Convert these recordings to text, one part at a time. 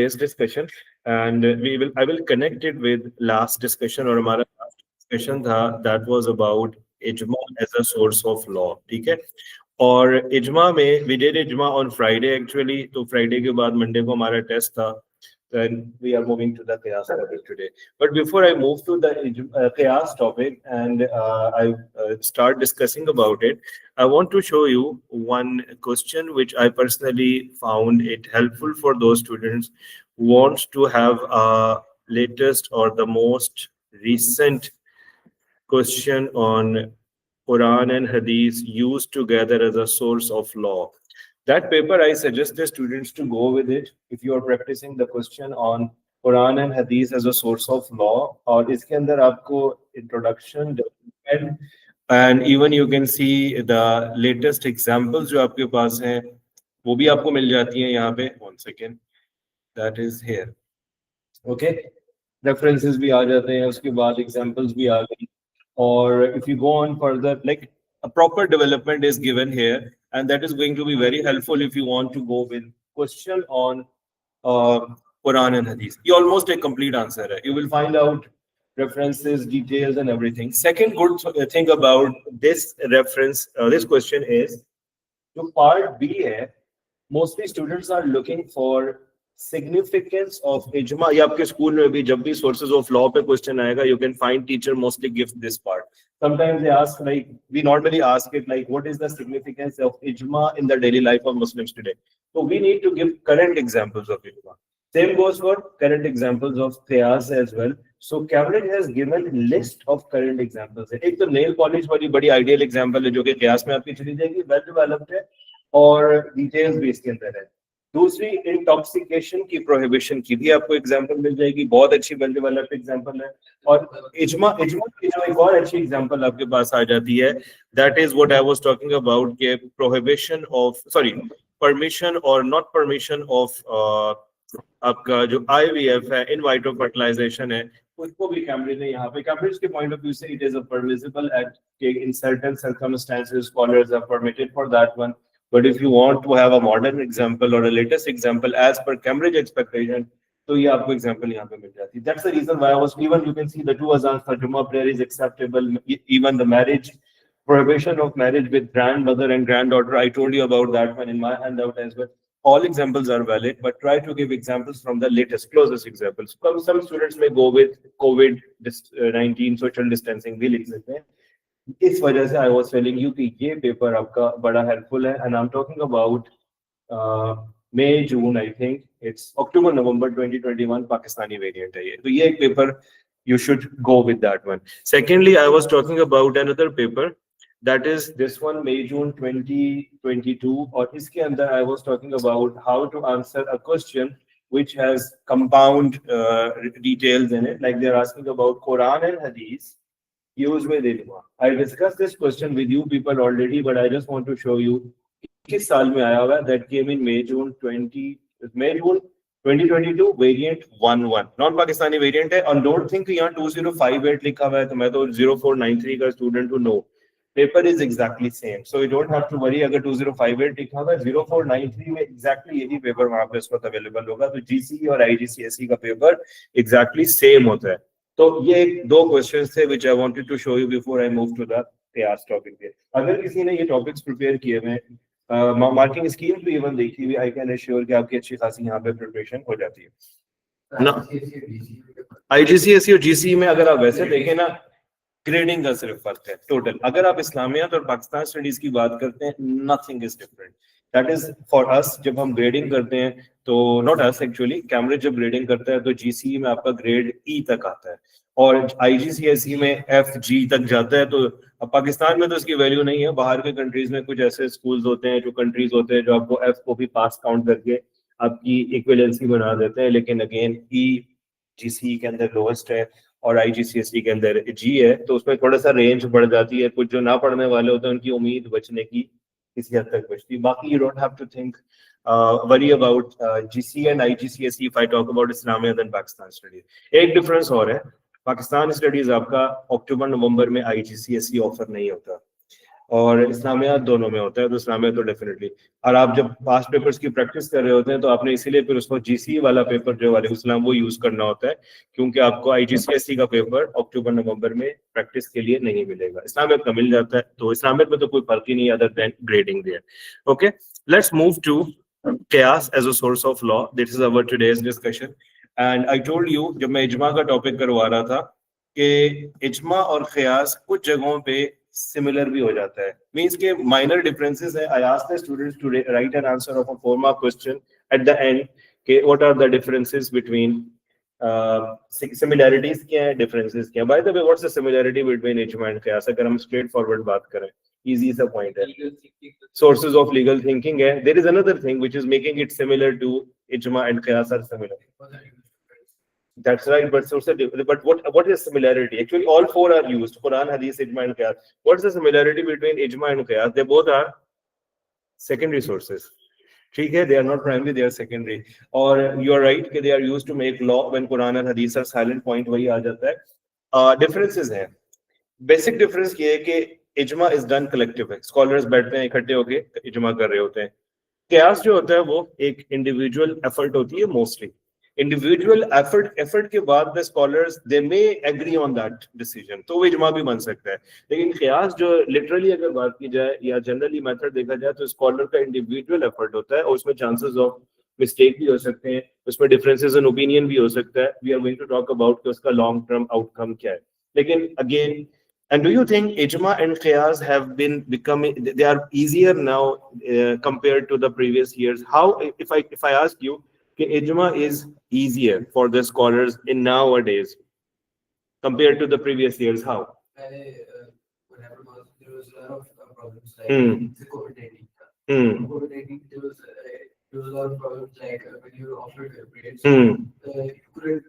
today's discussion, and I will connect it with last discussion or हमारा last discussion था that was about इजमा as a source of law. ठीक है. और इजमा में we did इजमा on Friday actually. तो Friday के बाद Monday को हमारा टेस्ट था. Then we are moving to the Qiyas topic today. But before I move to the Qiyas topic and I start discussing about it, I want to show you one question which I personally found it helpful for those students who wants to have a latest or the most recent question on Quran and Hadith used together as a source of law. That paper, I suggest the students to go with it if you are practicing the question on Quran and Hadith as a source of law. और इसके अंदर आपको introduction, development, and even you can see the latest examples जो आपके पास हैं, वो भी आपको मिल जाती हैं यहाँ पे. One second, that is here. Okay, references भी आ जाते हैं, उसके बाद examples भी आ गई. Or if you go on further, like a proper development is given here, and that is going to be very helpful if you want to go with question on Quran and Hadith. You almost a complete answer. Hai. You will find out references, details, and everything. Second good thing about this reference, this question is, to part B hai, mostly students are looking for significance of ijma. या आपके school में भी जब भी sources of law पे question आएगा, you can find teacher mostly give this part. Sometimes they ask, like we normally ask it, like what is the significance of ijma in the daily life of Muslims today? So we need to give current examples of ijma. Same goes for current examples of qiyas as well. So Cambridge has given list of current examples. एक तो nail polish वाली बड़ी ideal example है जो कि qiyas में आपकी चली जाएगी, well developed है और details भी इसके अंदर है. दूसरी इंटॉक्सिकेशन की प्रोहिबिशन की भी आपको एग्जांपल मिल जाएगी, बहुत अच्छी वेल डेवलप्ड एग्जांपल है. और इजमा की जो एक और अच्छी एग्जांपल आपके पास आ जाती है, that is what I was talking about के प्रोहिबिशन ऑफ परमिशन और नॉट परमिशन ऑफ आपका जो आईवीएफ है, इन वाइट्रो फर्टिलाइजेशन है, उसको भी कैम्ब्रिज ने यहाँ पे कैम्ब्रिज के पॉइंट ऑफ व्यू से it is a permissible act in certain circumstances scholars are permitted for that one. But if you want to have a modern example or a latest example as per Cambridge expectation, तो ये आपको example यहाँ पे मिल जाती है. That's the reason why I was, even you can see the two azans for Jummah prayer is acceptable. Even the marriage, prohibition of marriage with grandmother and granddaughter, I told you about that one in my handout as well. All examples are valid, but try to give examples from the latest, closest examples. Some students may go with COVID-19 social distancing भी लिख सकते हैं. इस वजह से I was telling you कि ये paper आपका बड़ा हेल्पफुल है. And I'm talking about May, June, I think it's October, November 2021 Pakistani variant है ये. तो ये एक paper you should go with that one. Secondly, I was talking about another paper that is this one, May, June 2022. और इसके अंदर I was talking about how to answer a question which has compound details in it. Like they're asking about Quran and Hadith used with ijma. I discussed this question with you people already, but I just want to show you किस साल में आया हुआ है. That came in May June 2022 variant 11 non Pakistani variant है. और don't think यहाँ 2058 लिखा हुआ है, तो मैं तो 0493 का स्टूडेंट हूँ. No, paper is exactly same, so you don't have to worry. अगर 2058 लिखा हुआ है, 0493 में एग्जैक्टली यही पेपर वहां पे इस वक्त अवेलेबल होगा. तो जीसी और आईजीसीएसई का पेपर एग्जैक्टली सेम होता है. तो ये दो क्वेश्चंस थे which I wanted to show you before I move to the qiyas topic पे. अगर किसी ने ये टॉपिक्स प्रिपेयर किए हुए, मार्किंग स्कीम भी इवन देखी हुई, आई कैन एश्योर कि आपकी अच्छी खासी यहाँ पे प्रिपरेशन हो जाती है ना. आईजीसीएसई और जीसी में अगर आप वैसे देखें ना, ग्रेडिंग का सिर्फ फर्क है टोटल. अगर आप इस्लामियात और पाकिस्तान स्टडीज की बात करते हैं, nothing is different. That is for us. जब हम ग्रेडिंग करते हैं तो नॉट अस एक्चुअली, कैम्ब्रिज जब ग्रेडिंग करता है तो जीसी में आपका ग्रेड ई तक आता है और आईजीसीएसई में एफ जी तक जाता है. तो अब पाकिस्तान में तो इसकी वैल्यू नहीं है. बाहर के कंट्रीज में कुछ ऐसे स्कूल्स होते हैं, जो कंट्रीज होते हैं, जो आपको एफ को भी पास काउंट करके आपकी इक्विवेलेंसी बना देते हैं. लेकिन अगेन ई जीसी के अंदर लोएस्ट है और आईजीसीएसई के अंदर जी है, तो उसमें थोड़ा सा रेंज बढ़ जाती है. कुछ जो ना पढ़ने वाले होते हैं उनकी उम्मीद बचने की किसी हद तक बचती है. बाकी you don't have to think worry about GC and IGCSE if I talk about Islamia and Pakistan studies. एक डिफरेंस और है, पाकिस्तान स्टडीज आपका अक्टूबर नवंबर में आईजीसीएसई ऑफर नहीं होता. और इस्लामियात दोनों में होता है, तो इस्लामियात तो डेफिनेटली। और आप जब पास्ट पेपर्स की प्रैक्टिस कर रहे होते हैं तो आपने इसीलिए फिर उसको जीसी वाला पेपर जो वाले इस्लाम वो यूज करना होता है, क्योंकि आपको आईजीसीएसई का पेपर अक्टूबर नवंबर में प्रैक्टिस के लिए नहीं मिलेगा। इस्लामियात का मिल जाता है, तो इस्लामियात में तो कोई फर्क ही नहीं other than grading there. Okay, let's move to qiyas as a source of law. This is our today's discussion. And I told you जब मैं इजमा का टॉपिक करवा रहा था कि इजमा और क़यास कुछ जगहों पे सिमिलर भी हो जाता है, मींस के माइनर डिफरेंसेस है। I asked the students to write an answer of a 4 mark question at the end के what are the differences between similarities क्या है, डिफरेंसेस क्या है। By the way, what's the similarity between इजमा and क़यास, अगर हम स्ट्रेट फॉरवर्ड बात करें, इजी सा पॉइंट है, sources of legal thinking है। There is another thing which is making it similar to ijma and qiyas are similar. That's right, but what is similarity? Actually, all four are used: Quran, Hadith, ijma, and qiyas. What's the similarity between ijma and qiyas? They both are secondary sources. ठीक है, they are not primary, they are secondary. और you are right कि they are used to make law when Quran and Hadith are silent. Point वही आ जाता है। Differences हैं। Basic difference ये है कि इजमा इज डन कलेक्टिव है, स्कॉलर्स बैठते हैं इकट्ठे होके इजमा कर रहे होते हैं। कयास जो होता है वो एक इंडिविजुअल एफर्ट होती है, मोस्टली इंडिविजुअल एफर्ट के बाद the scholars they may agree on that decision, तो वो इजमा भी बन सकता है। लेकिन कयास जो लिटरली अगर बात की जाए या जनरली मेथड देखा जाए तो स्कॉलर का इंडिविजुअल एफर्ट होता है और उसमें चांसेस ऑफ मिस्टेक भी हो सकते हैं, उसमें डिफरेंसेस इन ओपिनियन भी हो सकता है। We are going to talk about कि उसका लॉन्ग टर्म आउटकम क्या है। लेकिन again, and do you think ijma and qiyas have been becoming, they are easier now compared to the previous years? How, if I ask you that ijma is easier for the scholars in nowadays compared to the previous years, how? What happened was there was a lot of problems like the COVID-19. COVID-19, there was a lot of problems like when you were offered grades, you couldn't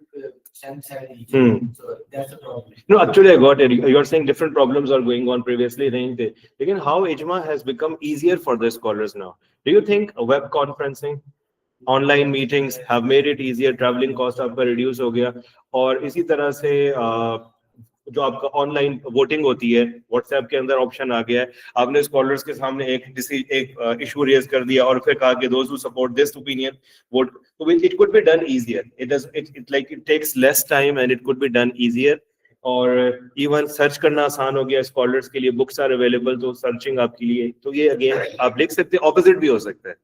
stand beside each other. So that's the problem. No, actually I got it. You are saying different problems are going on previously, नहीं थे। लेकिन how ijma has become easier for the scholars now? Do you think web conferencing, online meetings have made it easier? Traveling cost आपका reduce हो गया, और इसी तरह से जो आपका ऑनलाइन वोटिंग होती है, व्हाट्सएप के अंदर ऑप्शन आ गया है, आपने स्कॉलर्स के सामने एक इशू रेज कर दिया और फिर कहा कि those who support this opinion vote, तो it could be done easier. It takes less time and it could be done easier. और इवन सर्च करना आसान हो गया स्कॉलर्स के लिए, बुक्स आर अवेलेबल, तो सर्चिंग आपके लिए, तो ये अगेन आप लिख सकते हैं। ऑपोजिट भी हो सकता है,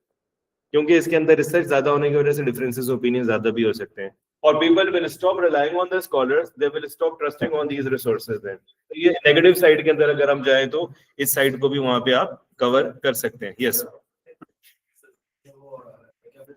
क्योंकि इसके अंदर रिसर्च ज्यादा होने की वजह से डिफरेंसेस ओपिनियन ज्यादा भी हो सकते हैं, और people will stop relying on the scholars, they will stop trusting on these resources then। तो ये नेगेटिव साइड के अंदर अगर हम जाए तो इस साइड को भी वहां पे आप कवर कर सकते हैं। यस,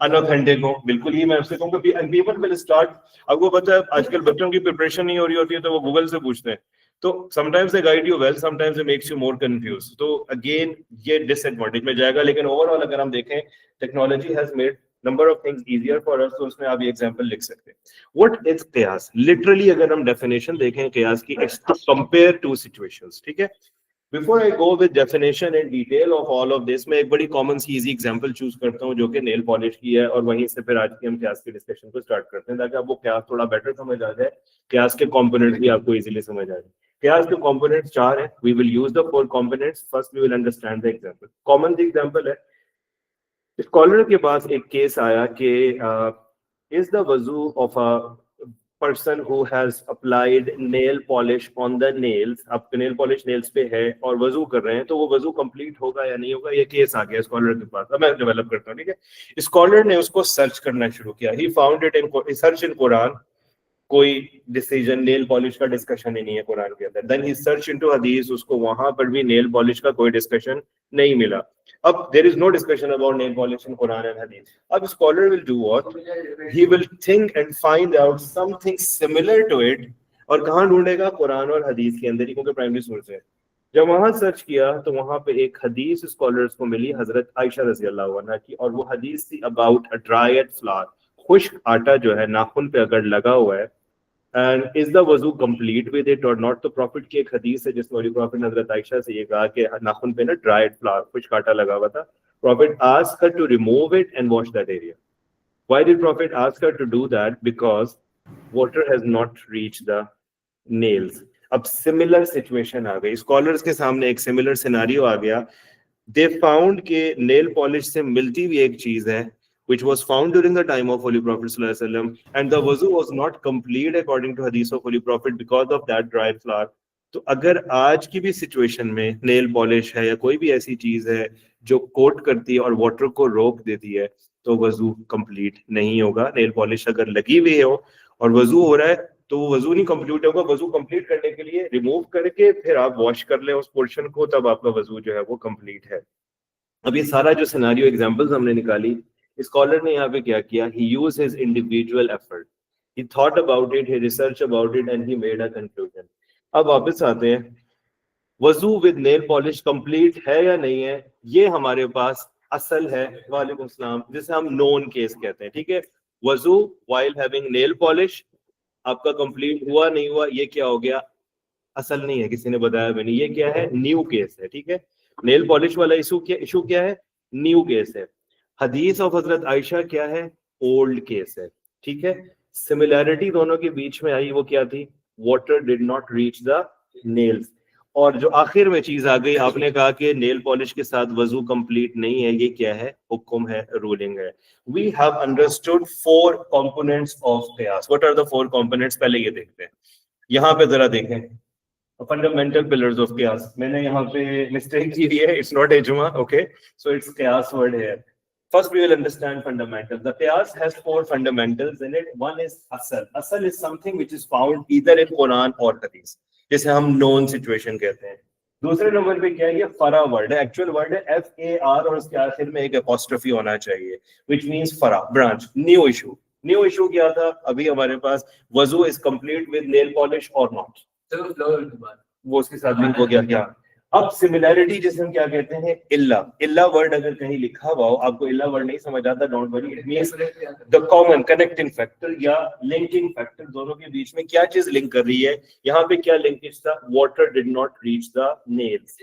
अनऑथेंटिक हो, बिल्कुल ही मैं आपसे कहूँगा people will start, आपको पता है आजकल बच्चों की प्रिपरेशन नहीं हो रही होती है तो वो गूगल से पूछते हैं, तो sometimes they guide you well, sometimes it makes you more confused। तो again ये डिसएडवांटेज में जाएगा, लेकिन ओवरऑल अगर हम देखें technology has made number of things easier for us, तो उसमें आप ये एग्जांपल लिख सकते हैं। What is qiyas? Literally अगर हम definition देखें qiyas की, it's to compare two situations, ठीक है। Before I go with definition and detail of all of this, मैं एक बड़ी common सी easy example choose करता हूँ जो कि nail polish की है, और वहीं से फिर आज की हम qiyas की discussion को start करते हैं ताकि आपको qiyas थोड़ा better समझ आ जाए, qiyas के components भी आपको easily समझ आ जाए। qiyas के components 4 हैं, we will use the 4 components, first we will understand the example। Common सी example है, स्कॉलर के पास एक केस आया कि इज द वजू of a person who has applied nail polish on the nails, आप नेल पॉलिश नेल्स पे है और वजू कर रहे हैं, तो वो वजू कंप्लीट होगा या नहीं होगा, ये केस आ गया स्कॉलर के पास। अब मैं डेवलप करता हूँ, ठीक है। स्कॉलर ने उसको सर्च करना शुरू किया, he found it in search in Quran, कोई डिसीजन नेल पॉलिश का डिस्कशन ही नहीं है कुरान के अंदर। देन ही सर्च इनटू हदीस, उसको वहां पर भी नेल पॉलिश का कोई डिस्कशन नहीं मिला। अब there is no discussion about nail polish in Quran and Hadith. अब scholar will do what, he will think and find out something similar to it, और कहां ढूंढेगा, कुरान और हदीस के अंदर ही, क्योंकि प्राइमरी सोर्स है। जब वहां सर्च किया तो वहां पे एक हदीस स्कॉलर्स को मिली हजरत आयशा रजी अल्लाह अन्हा की, और वो हदीस थी अबाउट अ ड्राइड फ्लावर, खुश्क आटा जो है नाखून पे अगर लगा हुआ है, and is the वजू complete with it or not। तो प्रॉफिट की एक हदीस है जिसमें होली प्रॉफिट ने हजरत आयशा से ये कहा कि नाखून पे ना ड्राइड फ्लावर कुछ काटा लगा हुआ था, profit asked her to remove it and wash that area। why did prophet ask her to do that? because water has not reached the nails। अब सिमिलर सिचुएशन आ गई, स्कॉलर्स के सामने एक सिमिलर सिनारियो आ गया। दे फाउंड के nail polish से मिलती हुई एक चीज है which was found during the time of Holy Prophet sallallahu alaihi wasallam, and the wuzu was not complete according to hadith of Holy Prophet because of that dried flour. तो अगर आज की भी सिचुएशन में नेल पॉलिश है या कोई भी ऐसी चीज है जो कोट करती है और वाटर को रोक देती है, तो वजू कंप्लीट नहीं होगा। नेल पॉलिश अगर लगी हुई है और वजू हो रहा है तो वो वजू नहीं कंप्लीट होगा। वजू कंप्लीट करने के लिए रिमूव करके फिर आप वॉश कर लें उस पोर्शन को, तब आपका वजू जो है वो कंप्लीट है। अब ये सारा जो सिनेरियो एग्जांपल्स हमने निकाली, स्कॉलर ने यहाँ पे क्या किया, he used his individual effort, he thought about it, he researched about it and he made a conclusion। अब वापस आते हैं, वजू विद नेल पॉलिश कंप्लीट है या नहीं है, ये हमारे पास असल है, वालेकुम सलाम, जिसे हम नोन केस कहते हैं। ठीक है, वजू while having nail polish आपका कंप्लीट हुआ नहीं हुआ, ये क्या हो गया, असल नहीं है, किसी ने बताया भी नहीं, ये क्या है, न्यू केस है। ठीक है, नेल पॉलिश वाला इशू क्या है, न्यू केस है। हदीस ऑफ हजरत आयशा क्या है, ओल्ड केस है। ठीक है, सिमिलैरिटी दोनों के बीच में आई, वो क्या थी, water did not reach the nails. और जो आखिर में चीज आ गई, आपने कहा कि नेल पॉलिश के साथ वजू कंप्लीट नहीं है, ये क्या है, हुक्म है, रूलिंग है। We have understood 4 components of क़ियास। व्हाट आर द 4 कंपोनेंट्स, पहले ये देखते हैं। यहाँ पे जरा देखें, फंडामेंटल पिलर्स ऑफ क़ियास, मैंने यहाँ पे मिस्टेक की है, इट्स नॉट इजमा, ओके, सो इट्स क़ियास word here. First, we will understand fundamentals. The qiyas has 4 fundamentals in it. One is asal. Asal is something which is found either in Quran or Hadith, जिसे हम known situation कहते हैं। दूसरे number पे क्या है, ये फरा वर्ड है, एक्चुअल वर्ड है FAR, और उसके आखिर में एक apostrophe होना चाहिए, which means फरा, branch, new issue। New issue क्या था, अभी हमारे पास वजू is complete with nail polish or not, वो उसके साथ लिंक हो गया क्या। अब सिमिलैरिटी जिसे हम क्या कहते हैं, इल्ला वर्ड अगर कहीं लिखा हुआ हो, आपको इल्ला वर्ड नहीं समझ आता, don't worry, it means the common connecting factor या लिंकिंग फैक्टर, दोनों के बीच में क्या चीज लिंक कर रही है। यहाँ पे क्या लिंकेज था, water did not reach the nails,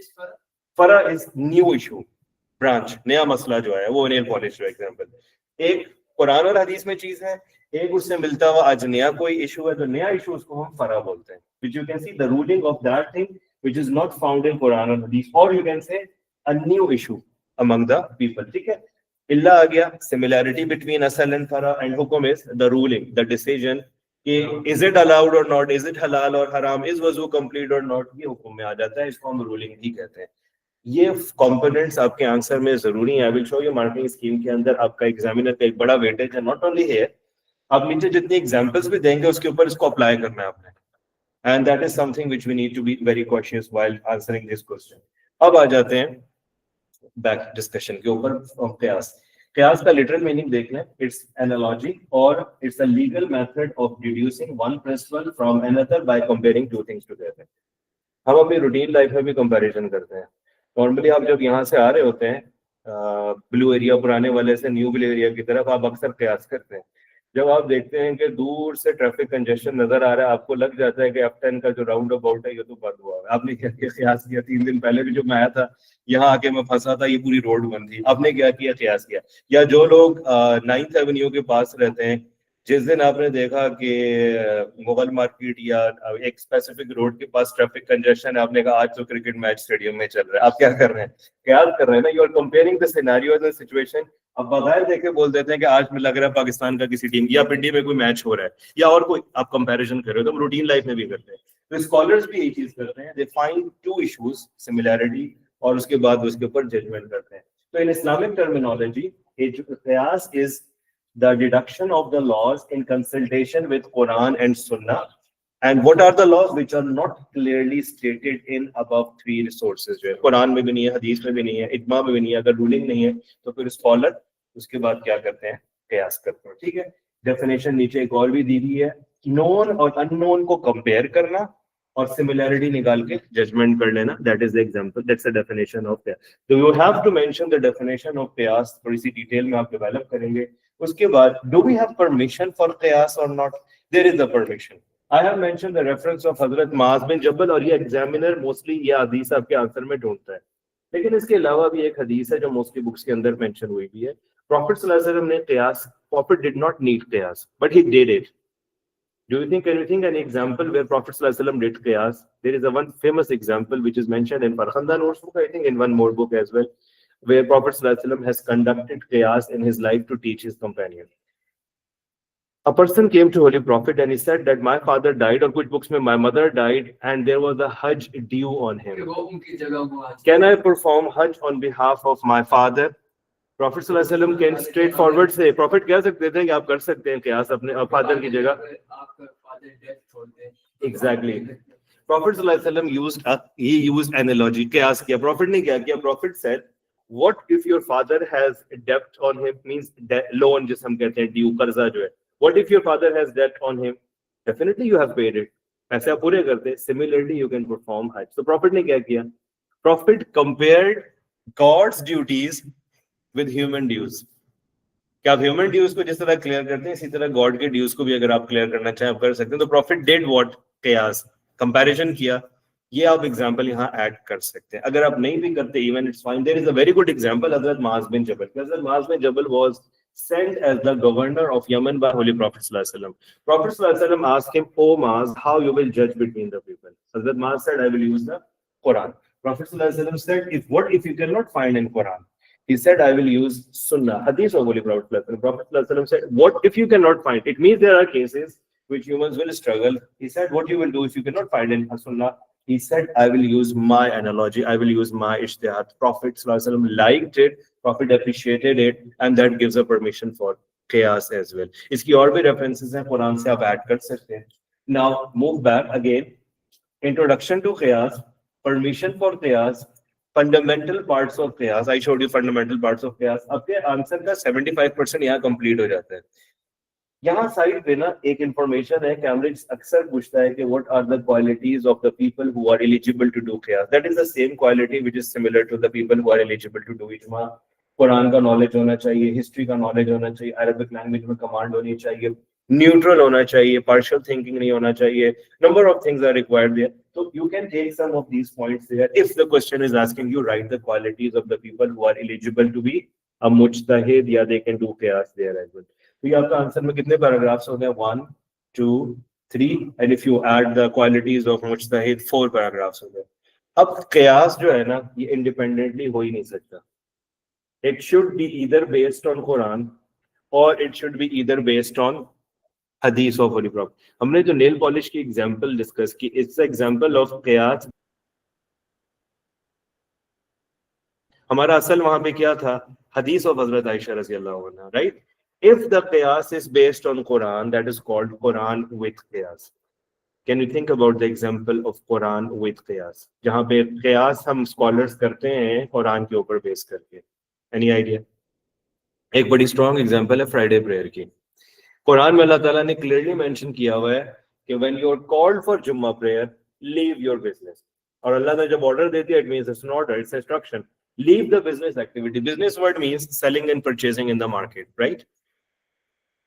फरा इज न्यू इशू, ब्रांच, नया मसला जो है वो नेल पॉलिश। एग्जांपल, एक कुरान और हदीस में चीज है, एक उससे मिलता हुआ आज नया कोई इशू है, तो नया इशू उसको हम फरा बोलते हैं, which you can see the ruling of that thing which is not found in Quran or Hadith, or you can say a new issue among the people। ठीक है, इल्ला आ गया, similarity between asal and fara, and hukum is the ruling, the decision कि is it allowed or not, is it halal or haram, is वजू complete or not, ये हुक्म में आ जाता है, इसको हम ruling ही कहते हैं। ये कंपोनेंट्स आपके आंसर में जरूरी है। I will show you marking scheme के अंदर आपका एग्जामिनर का एक बड़ा वेटेज है, नॉट ओनली है, आप नीचे जितनी एग्जांपल्स भी देंगे उसके ऊपर इसको अप्लाई करना है आपने, and that is something which we need to be very cautious while answering this question। अब आ जाते हैं बैक डिस्कशन के ऊपर ऑफ क़ियास। क़ियास का लिटरल मीनिंग देख लें, इट्स एनालॉजी और it's a legal method of deducing one principle from another by comparing two things together. हम अपनी रूटीन लाइफ में भी कंपैरिजन करते हैं। नॉर्मली आप जब यहाँ से आ रहे होते हैं ब्लू एरिया पुराने वाले से न्यू ब्लू एरिया की तरफ, आप अक्सर क़ियास करते हैं। जब आप देखते हैं कि दूर से ट्रैफिक कंजेशन नजर आ रहा है, आपको लग जाता है कि F10 का जो राउंड अबाउट है ये तो बंद हुआ है। आपने क्या क़ियास किया, 3 दिन पहले भी जब मैं आया था यहाँ आके मैं फंसा था, ये पूरी रोड बंद थी, आपने क्या किया, क़ियास किया। या जो लोग 9th एवेन्यू के पास रहते हैं, जिस दिन आपने देखा कि मुगल मार्केट या एक स्पेसिफिक रोड के पास ट्रैफिक कंजेशन है, आपने कहा आज तो क्रिकेट मैच स्टेडियम में चल रहा है, आप क्या कर रहे हैं, क़ियास कर रहे हैं ना, you are comparing the scenarios and situation. अब बगैर देखे बोल देते हैं कि आज में लग रहा है पाकिस्तान का किसी टीम या पिंडी में कोई मैच हो रहा है या और कोई आप कंपैरिजन कर रहे हो, तो रूटीन लाइफ में भी करते हैं। तो स्कॉलर्स भी यही चीज करते हैं, दे फाइंड 2 इश्यूज सिमिलैरिटी और उसके बाद उसके ऊपर जजमेंट करते हैं। तो इन इस्लामिक टर्मिनोलॉजी क़ियास is the deduction of the laws in consultation with Quran and Sunnah, and what are the laws which are not clearly stated in above 3 resources, जो है कुरान में भी नहीं है, हदीस में भी नहीं है, इज्मा में भी नहीं है। अगर रूलिंग नहीं है तो फिर स्कॉलर उसके बाद क्या करते हैं, क़ियास करते हैं। ठीक है, डेफिनेशन नीचे एक और भी दी हुई है, नोन और अननोन को कंपेयर करना और सिमिलैरिटी निकाल के जजमेंट कर लेना, that is the example, that's the definition of क़ियास। तो you have to mention the definition of क़ियास, थोड़ी सी डिटेल में आप डेवलप करेंगे। उसके बाद do we have permission for क़ियास और not, there is the permission. I have mention the reference of Hazrat Muaz bin जबल, और ये एग्जामिनर मोस्टली ये हदीस आपके आंसर में ढूंढता है, लेकिन इसके अलावा भी एक हदीस है जो मोस्टली बुक्स के अंदर मेंशन हुई भी है। प्रॉफिट सल्लल्लाहु अलैहि वसल्लम ने क़ियास, प्रॉफिट डिड नॉट नीड क़ियास but he did it. Can you think an example where Prophet ﷺ did qiyas? There is a one famous examable which is mentioned in Farkhanda Notes book, I think in one more book as well, where Prophet ﷺ has conducted qiyas in his life to teach his companion. A person came to Holy Prophet and he said that my father died, or kuch books mein my mother died, and there was a Hajj due on him. Can I perform Hajj on behalf of my father? Prophet ﷺ can straightforward say, Prophet कह सकते थे कि आप कर सकते हैं क़यास अपने फादर की जगह. Exactly. Prophet ﷺ used analogy. क़यास किया. Prophet ने क्या किया? Prophet said, what if your father has debt on him, means loan जिसे हम कहते हैं due, कर्जा जो है. What if your father has debt on him? Definitely you have paid it. पैसे आप पूरे करते. Similarly you can perform Hajj. So Prophet ने क्या किया? Prophet compared God's duties with human dues. क्या आप ह्यूमन ड्यूज को जिस तरह क्लियर करते हैं इसी तरह गॉड के ड्यूज को भी अगर आप क्लियर करना चाहें आप कर सकते हैं. तो प्रॉफिट डिड व्हाट? क़यास, कंपैरिजन किया. ये आप एग्जांपल यहाँ ऐड कर सकते हैं. अगर आप नहीं भी करते even it's fine. There is a very good example, Hazrat Muaz bin Jabal. Hazrat Muaz bin Jabal was sent as the governor of Yemen by Holy Prophet sallallahu alaihi wasallam. Prophet sallallahu alaihi wasallam asked him, "O Muaz, how you will judge between the people?" Hazrat Muaz said, "I will use the Quran." Prophet sallallahu alaihi wasallam said, if you cannot find in Quran?" He said, "I will use Sunnah, Hadith of Holy Prophet sallallahu alaihi wasallam." Prophet sallallahu alaihi wasallam said, "What if you cannot find?" It means there are cases which humans will struggle. He said, "What you will do if you cannot find in Sunnah?" He said, "I will use my analogy. I will use my ijtihad." Prophet sallallahu alaihi wasallam liked it. Prophet appreciated it, and that gives a permission for qiyas as well. इसकी और भी references हैं कुरान से आप add कर सकते हैं. Now move back again. Introduction to qiyas, permission for qiyas, fundamental parts of qiyas. I showed you fundamental parts of qiyas. आपके आंसर का 75% यहाँ complete हो जाता है. यहाँ साइड पे ना एक इंफॉर्मेशन है. कैम्ब्रिज अक्सर पूछता है कि what are the qualities of the people who are eligible to do क़यास. That is the same quality which is similar to the people who are eligible to do इजमा. कुरान का नॉलेज होना चाहिए, हिस्ट्री का नॉलेज होना चाहिए, Arabic language में command होनी चाहिए, न्यूट्रल होना चाहिए, पार्शियल थिंकिंग नहीं होना चाहिए. Number of things are required there. So you can take some of these points there. If the question is asking you, write the qualities of the people who are eligible to be a mujtahid, या they can do qiyas there as well. तो ये आपका answer में कितने paragraphs हो गए? 1, 2, 3, and if you add the qualities of mujtahid, 4 paragraphs हो गए. अब qiyas जो है ना ये इंडिपेंडेंटली हो ही नहीं सकता. It should be either based on Quran or it should be either based on Hadith of Holy Prophet. हमने जो नेल पॉलिश की एग्जांपल डिस्कस की, इट्स एग्जांपल ऑफ क़यास. हमारा असल वहां पे क्या था? हदीस ऑफ हजरत आयशा रज़ी अल्लाह अन्हा, right? If the qiyas is based on Quran, that is called Quran with qiyas. Can you think about the example of Quran with qiyas? जहाँ पे qiyas हम scholars करते हैं कुरान के ऊपर बेस करके. Any idea? एक बड़ी strong example है फ्राइडे प्रेयर की. कुरान में अल्लाह ताला ने क्लियरली मेंशन किया हुआ है कि when you are called for Jumma prayer, leave your business. और अल्लाह ने जब ऑर्डर देती है, it means it's not order, it's instruction. Leave the business activity. Business word means selling and purchasing in the market, right?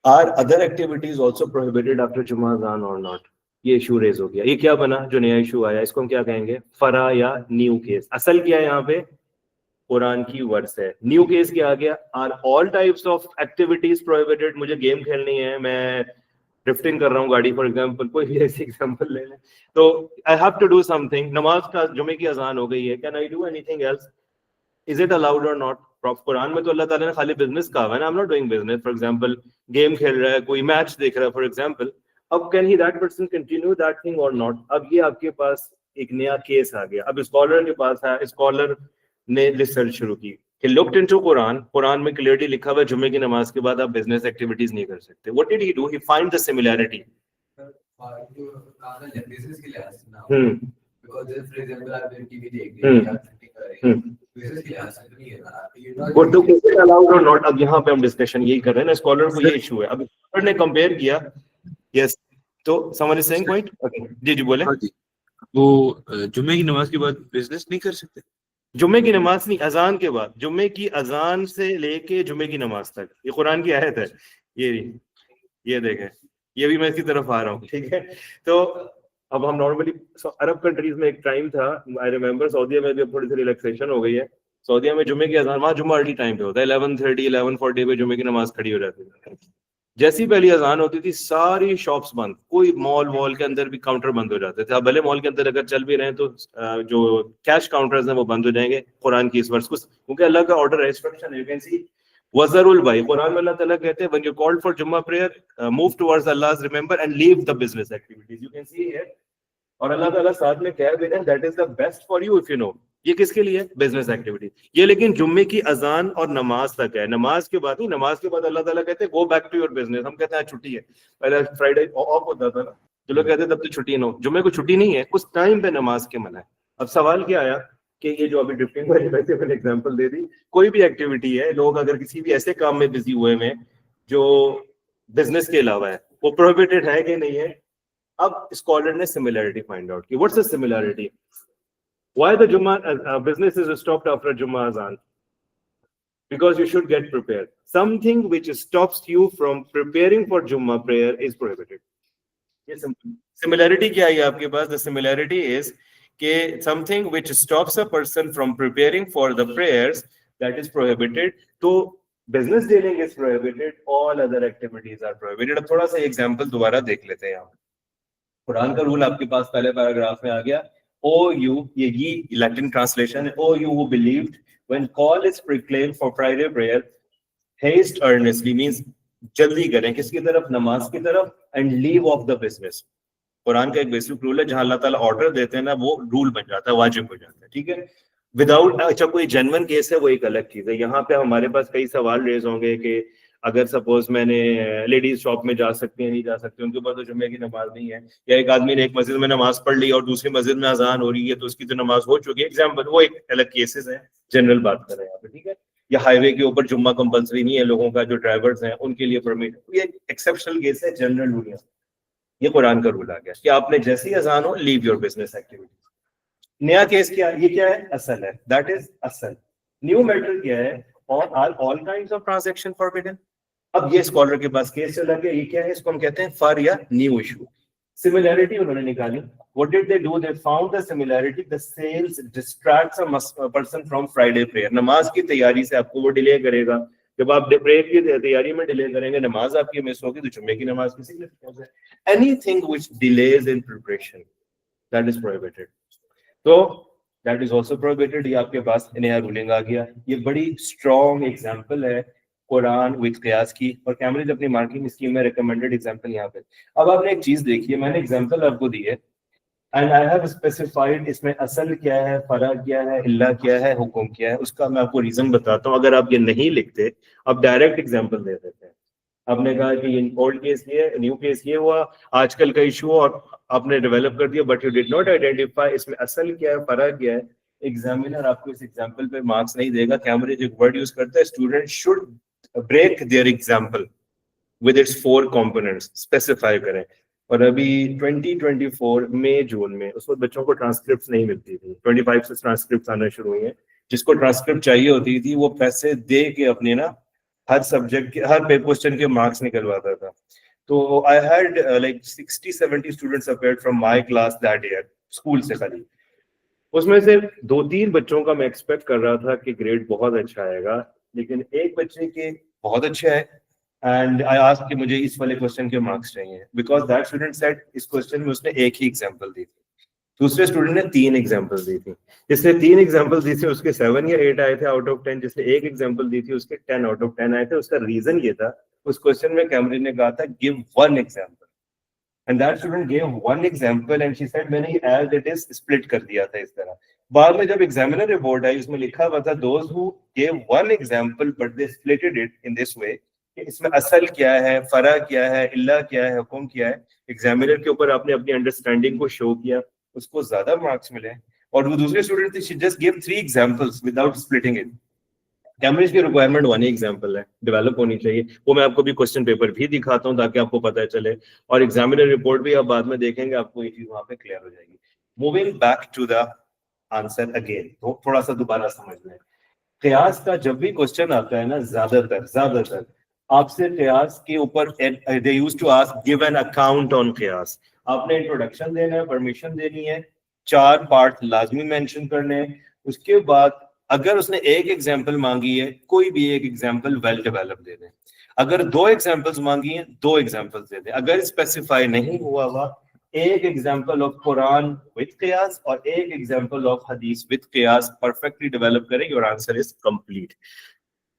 Are other activities also prohibited after Jumma azan और not? ये issue raise हो गया. ये क्या बना? जो नया इशू आया, इसको हम क्या कहेंगे? फरा या न्यू केस. असल क्या है यहाँ पे? कुरान की वर्स है. न्यू केस क्या आ गया? Are all types of activities prohibited. मुझे गेम खेलनी है, मैं ड्रिफ्टिंग कर रहा हूँ गाड़ी, फॉर एग्जांपल, कोई भी ऐसी एग्जांपल ले लें, तो I have to do something. नमाज का जुमे की अजान हो गई है, can I do anything else? Is it allowed और नॉट? कुरान में तो अल्लाह ताला ने खाली बिजनेस कहा है ना. I am not doing business. For example game खेल रहा है कोई, मैच देख रहा है फॉर एग्जांपल. अब can he that person continue that thing और नॉट? अब ये आपके पास एक नया केस आ गया. अब स्कॉलर के पास है, स्कॉलर ने रिसर्च शुरू की कि लुक्ड इनटू कुरान. कुरान में क्लियरली लिखा हुआ है जुम्मे की नमाज के बाद आप बिजनेस एक्टिविटीज नहीं कर सकते. What did he do? He find the similarity. Business के लिहाज से ना, बिकॉज़ फॉर एग्जांपल आप टीवी देख रहे हैं या ट्रेडिंग कर रहे हैं, बिजनेस के लिहाज से नहीं है ना. You not what do is it allowed और नॉट? अब यहाँ पे हम डिस्कशन यही कर रहे हैं ना. स्कॉलर को ये इशू है. अब स्कॉलर ने कंपेयर किया. यस, तो someone is saying point. Okay जी बोले. हाँ जी, वो जुम्मे की नमाज के बाद बिजनेस नहीं कर सकते? जुम्मे की नमाज नहीं, अजान के बाद. जुम्मे की अजान से लेके जुम्मे की नमाज तक, ये कुरान की आयत है. ये देखें, ये भी मैं इसकी तरफ आ रहा हूँ, ठीक है. तो अब हम नॉर्मली अरब कंट्रीज में एक टाइम था, आई रिमेम्बर, सऊदीया में भी अब थोड़ी सी रिलैक्सेशन हो गई है. सऊदीया में जुम्मे की अजान, वहाँ जुम्मा अर्ली टाइम पे होता है, 11:30 11:40 पे जुम्मे की नमाज खड़ी हो जाती है. जैसी पहली अजान होती थी सारी शॉप्स बंद, कोई मॉल वॉल के अंदर भी काउंटर बंद हो जाते थे। अब भले मॉल के अंदर अगर चल भी रहे हैं तो जो कैश काउंटर्स हैं वो बंद हो जाएंगे कुरान की इस वर्ष को, क्योंकि अल्लाह का ऑर्डर है, इंस्ट्रक्शन है। यू कैन सी वज़रुल भाई, कुरान में अल्लाह ताला कहते हैं when you called for Jumma prayer move towards Allah's remember and leave the business activities. You can see here, और अल्लाह ताला साथ में कह रहे हैं that is the best for you if you know. ये किसके लिए? Business activity. ये लेकिन जुम्मे की अजान और नमाज तक है, नमाज के बाद नहीं। नमाज के बाद अल्लाह ताला कहते हैं go back to your business. हम कहते हैं छुट्टी है, पहले फ्राइडे ऑफ होता था ना, जो लोग कहते हैं तब तो छुट्टी ना हो। जुम्मे को छुट्टी नहीं है, उस टाइम पे नमाज के मना है। अब सवाल क्या आया कि ये जो अभी ड्रिफ्टिंग वाली वैसे मैंने एग्जांपल दे दी, कोई भी एक्टिविटी है, लोग अगर किसी भी ऐसे काम में बिजी हुए हैं जो बिजनेस के अलावा है, वो प्रोहिबिटेड है कि नहीं है। अब स्कॉलर ने सिमिलरिटी फाइंड आउट की। What's the similarity? Why the Jummah business is stopped after Jummah azan? Because you should get prepared. Something which stops you from preparing for Jummah prayer is prohibited. Yes, similarity क्या है आपके पास? The similarity is कि something which stops a person from preparing for the prayers, that is prohibited. तो business dealing is prohibited. All other activities are prohibited. अब थोड़ा सा example दोबारा देख लेते हैं यहाँ। कुरान का रूल आपके पास पहले पैराग्राफ में आ गया। O you, ये Latin translation है। O you who believed, when call is proclaimed for Friday prayer, haste earnestly means जल्दी करें, किसकी तरफ? नमाज की तरफ। and leave off the business। Quran का एक बेसिक रूल है, जहां अल्लाह ताला ऑर्डर देते हैं ना, वो रूल बन जाता है, वाजिब हो जाता है, ठीक है। विदाउट, अच्छा कोई जेन्युइन केस है वो एक अलग चीज है। यहाँ पे हमारे पास कई सवाल रेज होंगे कि अगर सपोज मैंने लेडीज शॉप में जा सकती है, नहीं जा सकती, उनके ऊपर तो जुम्मे की नमाज नहीं है, या एक आदमी ने एक मस्जिद में नमाज पढ़ ली और दूसरी मस्जिद में अजान हो रही है तो उसकी तो नमाज हो चुकी है, एग्जाम्पल, वो एक अलग केसेस है। जनरल बात कर रहे हैं यहाँ पे, ठीक है। या हाईवे के ऊपर जुम्मा कंपल्सरी नहीं है लोगों का, जो ड्राइवर्स हैं उनके लिए परमिट, ये एक्सेप्शनल केस है, जनरल रूल है। ये कुरान का रूल आ गया कि आपने जैसे ही अजान हो, लीव योर बिजनेस एक्टिविटी। नया केस क्या? ये क्या है? असल है, दैट इज असल। न्यू मैटर क्या है? All kinds of transaction forbidden. अब ये स्कॉलर के पास केस चला गया, ये क्या है? इसको हम कहते हैं फर या न्यू इशू। सिमिलैरिटी उन्होंने निकाली। What did they do? They found the similarity, the sales distracts a person from Friday prayer. नमाज की तैयारी से आपको वो डिले करेगा। जब आप प्रेयर की तैयारी में डिले करेंगे, नमाज आपकी मिस होगी, तो जुम्मे की नमाज की सिग्निफिकेंस है। Anything which delays in preparation, that is prohibited. तो दैट इज आल्सो प्रोहिबिटेड। ये आपके पास नया रूलिंग आ गया। ये बड़ी स्ट्रॉन्ग एग्जांपल है कुरान विद कयास की, और कैम्ब्रिज अपनी मार्किंग स्कीम में रिकमेंडेड एग्जांपल यहाँ पे। अब आपने एक चीज देखी है, मैंने एग्जांपल आपको दी है एंड आई हैव स्पेसिफाइड इसमें असल क्या है, फरा क्या है, इल्ला क्या है, हुक्म क्या है। उसका मैं आपको रीजन बताता हूँ। अगर आप ये नहीं लिखते, आप डायरेक्ट एग्जांपल दे देते हैं। आपने कहा कि ये ओल्ड केस ये, न्यू केस ये हुआ, आजकल का इशू और आपने डेवलप कर दिया, but you did not identify इसमें असल क्या है, फरा क्या है। एग्जामिनर आपको इस एग्जांपल पे मार्क्स नहीं देगा। कैम्ब्रिज एक वर्ड यूज करता है, student should break their example with its 4 components, specify करें। और अभी 2024 मई जून में उस वक्त बच्चों को ट्रांसक्रिप्ट नहीं मिलती थी, 25 से ट्रांसक्रिप्ट आना शुरू हुई है। जिसको ट्रांसक्रिप्ट चाहिए होती थी वो पैसे दे के अपने ना हर सब्जेक्ट के हर क्वेश्चन के मार्क्स निकलवाता था। तो I had like 60-70 students appeared from my class that year, school से खाली। उसमें से 2-3 बच्चों का मैं एक्सपेक्ट कर रहा था कि ग्रेड बहुत अच्छा आएगा, लेकिन एक बच्चे के बहुत अच्छे है एंड आई आस्क्ड कि मुझे इस वाले क्वेश्चन के मार्क्स चाहिए, बिकॉज दैट स्टूडेंट सेड इस क्वेश्चन में उसने एक ही एग्जांपल दी थी, दूसरे स्टूडेंट ने 3 एग्जांपल दी थी। जिसने 3 एग्जांपल दी थी उसके 7 या 8 आए थे आउट ऑफ 10, जिसने एक एग्जांपल दी थी उसके 10 आउट ऑफ 10 आए थे। उसका रीजन ये था, उस क्वेश्चन में कैम्ब्रिज ने कहा था give 1 example, and that student give 1 example and she said मैंने एज इट इज स्प्लिट कर दिया था इस तरह। बाद में जब एग्जामिनर रिपोर्ट आई उसमें लिखा हुआ था those who give 1 example but they splitted it in this way, कि इसमें असल क्या है, फरा क्या है, इल्ला क्या है, हुक्म क्या है। एग्जामिनर के ऊपर आपने अपनी अंडरस्टैंडिंग को शो किया, उसको ज्यादा मार्क्स मिले। और वो दूसरे स्टूडेंट थे, she just give 3 examples without splitting it. Cambridge की रिक्वायरमेंट 1 एग्जांपल है, डेवलप होनी चाहिए। वो मैं आपको भी क्वेश्चन पेपर भी दिखाता हूँ ताकि आपको पता चले, और एग्जामिनर रिपोर्ट भी आप बाद में देखेंगे, आपको ये चीज वहां पे क्लियर हो जाएगी। Moving back to the answer again, तो थोड़ा सा दोबारा समझ लें। कयास का जब भी क्वेश्चन आता है ना, ज्यादातर आपसे कयास के ऊपर they used to ask give an account on कयास। आपने इंट्रोडक्शन देना है, परमिशन देनी है, 4 पार्ट लाजमी मेंशन करने हैं। उसके बाद अगर उसने एक एग्जांपल मांगी है, कोई भी एक एग्जांपल वेल डेवलप दे दें। अगर 2 एग्जांपल्स मांगी हैं 2 एग्जांपल्स दे दे, अगर स्पेसिफाई नहीं हुआ हुआ एक एग्जांपल ऑफ कुरान विद कियास और एक एग्जांपल ऑफ हदीस विद कियास परफेक्टली डेवलप करें, योर आंसर इज कंप्लीट।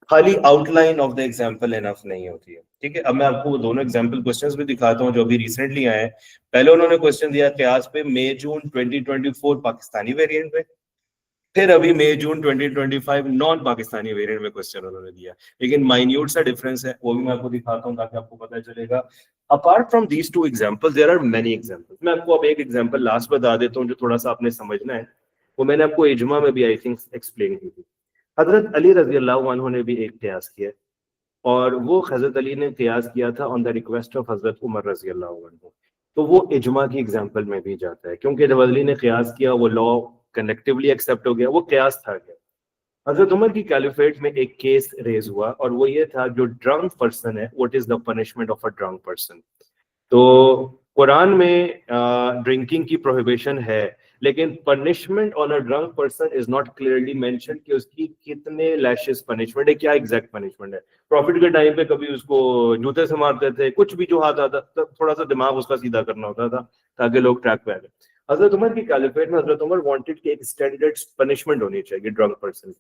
खाली outline of the example enough नहीं होती है, ठीक है। अब मैं आपको वो दोनों एग्जांपल क्वेश्चंस भी दिखाता हूं जो अभी रिसेंटली आए हैं। पहले उन्होंने क्वेश्चन दिया कियास पे मई जून 2024 पाकिस्तानी वेरिएंट में, फिर अभी मई जून 2025 नॉन पाकिस्तानी वेरिएंट में क्वेश्चन उन्होंने दिया, लेकिन माइन्यूट सा डिफरेंस है, वो भी मैं आपको दिखाता हूं ताकि आपको पता चलेगा। Apart from these 2 examples there are many examples. मैं आपको अब एक एग्जांपल लास्ट बता देता हूं जो थोड़ा सा आपने समझना है, वो मैंने आपको इजमा में भी आई थिंक एक्सप्लेन की थी। हजरत अली रजी अल्लाह अन्हु ने भी एक कियास किया और वो हजरत अली ने कियास किया था ऑन द रिक्वेस्ट ऑफ हजरत उमर रजी अल्लाह अन्हु, तो वो इजमा की एग्जांपल में भी जाता है क्योंकि जब अली ने कियास किया वो लॉ कनेक्टिवली एक्सेप्ट हो गया, वो कियास था क्या। हजरत उमर की कैलिफेट में एक केस रेज हुआ और वो ये था जो ड्रंक पर्सन है, what is the punishment of a drunk person. तो कुरान में ड्रिंकिंग की प्रोहिबिशन है, लेकिन punishment on a drunk person is not clearly mention कि उसकी कितने लैशेस पनिशमेंट है, क्या एग्जैक्ट पनिशमेंट है। प्रॉफिट के टाइम पे कभी उसको जूते से मारते थे, कुछ भी जो हाथ आता तो थोड़ा सा दिमाग उसका सीधा करना होता था ताकि लोग ट्रैक पे आ गए। हजरत उमर की कैलिफेट में हजरत उमर वांटेड कि एक स्टैंडर्ड पनिशमेंट होनी चाहिए ड्रंक पर्सन।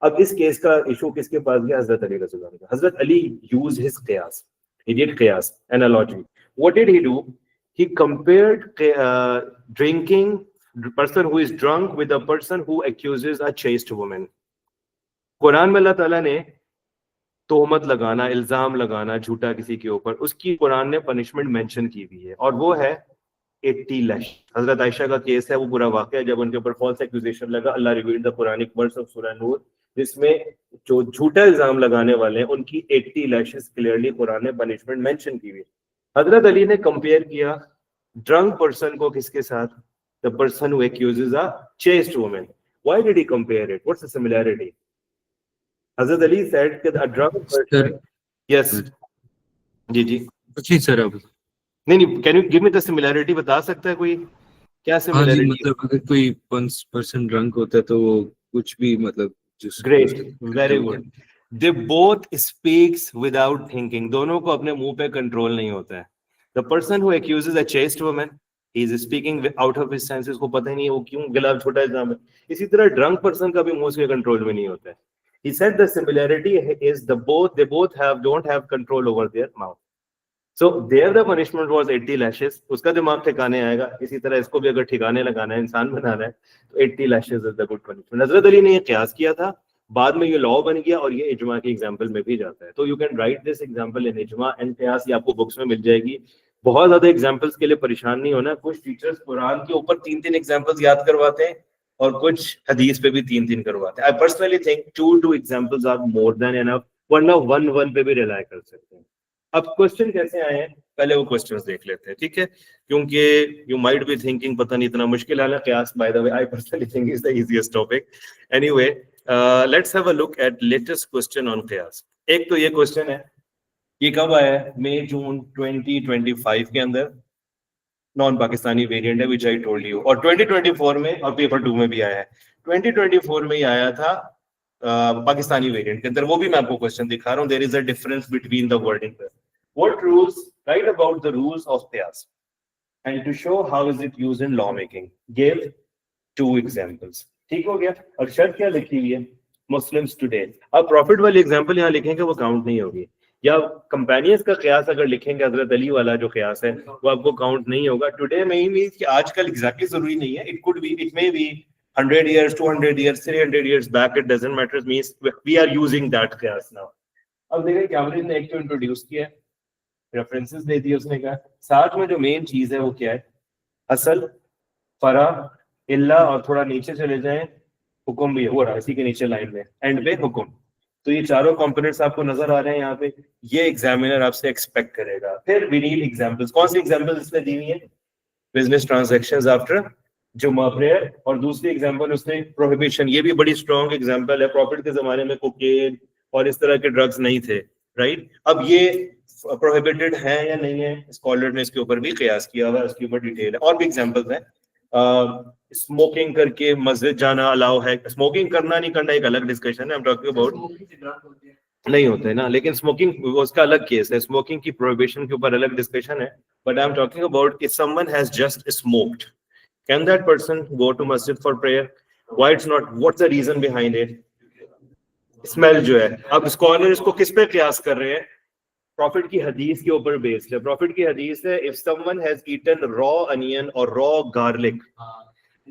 अब इस केस का इशू किसके पास गया, हजरत अली रज़ी अल्लाह अन्हु। हजरत अली यूज हिज क़ियास, he did qiyas analogy. What did he do? He compared drinking person who is drunk with a person who accuses a chaste woman. Quran में अल्लाह ताला ने तोहमत लगाना, इल्जाम लगाना झूठा किसी के ऊपर, उसकी कुरान ने पनिशमेंट मेंशन की हुई है और वो है 80 लैश। हजरत आयशा का केस है, वो पूरा वाकया जब उनके ऊपर फॉल्स एक्यूजेशन लगा, Allah revealed the Quranic verse of Surah Noor जिसमें जो झूठा इल्जाम लगाने वाले हैं उनकी 80 लैशेस क्लियरली कुरान ने पनिशमेंट मेंशन की हुई। हजरत अली ने कंपेयर किया ड्रंक पर्सन को किसके साथ, the person who accuses a chaste woman. Why did he compare it, what's the similarity? Hazrat Ali said कि अ ड्रंक पर्सन, यस जी जी जी सर, अब नहीं, can you give me the similarity, बता सकता है कोई क्या हाँ जी, सिमिलैरिटी? मतलब अगर कोई पर्सन ड्रंक होता है तो वो कुछ भी मतलब great, very good. They both speaks without thinking, दोनों को अपने मुंह पे कंट्रोल नहीं होता है। The person who accuses a chaste woman he is speaking out of his senses, को पता ही नहीं है वो क्यों गला छोटा इल्जाम है। इसी तरह ड्रंक पर्सन का भी मुंह से कंट्रोल में नहीं होता है। He said the similarity is they both don't have control over their mouth. So there the punishment was 80 lashes. उसका दिमाग ठिकाने आएगा, इसी तरह इसको भी अगर ठिकाने लगाना है, इंसान बनाना है, तो 80 lashes is the good punishment. हजरत अली ने ये क़ियास किया था, बाद में ये लॉ बन गया और ये इजमा की एग्जांपल में भी जाता है। तो you can write this example in इजमा एंड क़ियास, ये आपको बुक्स में मिल जाएगी। बहुत ज्यादा एग्जांपल्स के लिए परेशान नहीं होना। कुछ टीचर्स कुरान के ऊपर 3-3 एग्जांपल्स याद करवाते हैं और कुछ हदीस पे भी 3-3 करवाते हैं। I personally think 2 examples are more than enough, वरना 1 पे भी रिलाई कर सकते हैं। अब क्वेश्चन कैसे आए हैं, पहले वो क्वेश्चंस देख लेते हैं, ठीक है, क्योंकि यू माइट बी थिंकिंग पता नहीं इतना मुश्किल है ना क़ियास। By the way I personally think is the easiest topic. Anyway let's have a look at latest question on क़ियास। एक तो ये क्वेश्चन है, ये कब आया है, मई जून 2025 के अंदर, नॉन पाकिस्तानी वेरिएंट है विच आई टोल्ड यू, और 2024 में और पेपर 2 में भी आया है। 2024 में ही आया था पाकिस्तानी वेरिएंट के अंदर, वो भी मैं आपको क्वेश्चन दिखा रहा हूँ। There is a difference between the wording. What rules, write about the rules of क़ियास and to show how is it used in law making, give 2 examples. ठीक हो गया। और शर्त क्या लिखी हुई है, मुस्लिम्स टुडे। अब प्रॉफिट वाली एग्जांपल यहाँ लिखेंगे वो काउंट नहीं होगी, या कंपेनियंस का क़ियास अगर लिखेंगे हजरत अली वाला जो क़ियास है वो आपको काउंट नहीं होगा। टुडे में ही मींस कि आजकल एग्जैक्टली जरूरी नहीं है, it could B, it may be 100 years, 200 years, 300 years back, it doesn't matter, means we are using that क़ियास now. अब देखिए कैमरिन ने एक तो इंट्रोड्यूस किया, रेफरेंसेस दे दिए उसने, कहा साथ में जो मेन चीज है वो क्या है, असल, फरा, इल्ला, और थोड़ा नीचे चले जाएं हुक्म भी हो रहा है इसी के नीचे लाइन में, एंड पे हुक्म। तो ये चारों कंपोनेंट्स आपको नजर आ रहे हैं यहाँ पे, ये एग्जामिनर आपसे एक्सपेक्ट करेगा। फिर वी नीड एग्जांपल्स। कौन सी एग्जांपल्स इसने दी हुई है, बिजनेस ट्रांजैक्शंस आफ्टर जुमा प्रेयर, और दूसरी एग्जांपल उसने प्रोहिबिशन, ये भी बड़ी स्ट्रॉन्ग एग्जांपल है। प्रॉफिट के जमाने में कोकेन और इस तरह के ड्रग्स नहीं थे, राइट। अब ये प्रोहिबिटेड है या नहीं है, स्कॉलर ने इसके ऊपर भी क़ियास किया हुआ है, उसके ऊपर डिटेल है। और भी एग्जांपल्स हैं, स्मोकिंग करके मस्जिद जाना अलाउ है, स्मोकिंग करना नहीं करना एक अलग डिस्कशन है, आई एम टॉकिंग अबाउट। नहीं होते ना, लेकिन स्मोकिंग उसका अलग केस है, स्मोकिंग की प्रोहिबिशन के ऊपर अलग डिस्कशन है, but I am talking about if someone has just smoked, can that person go to मस्जिद for prayer? Why it's not? What's the reason behind it? Smell जो है। अब स्कॉलर इसको किस पे कयास कर रहे हैं? प्रॉफिट की हदीस के ऊपर बेस्ड है। प्रॉफिट की हदीस है, if someone has eaten raw onion और रॉ गार्लिक,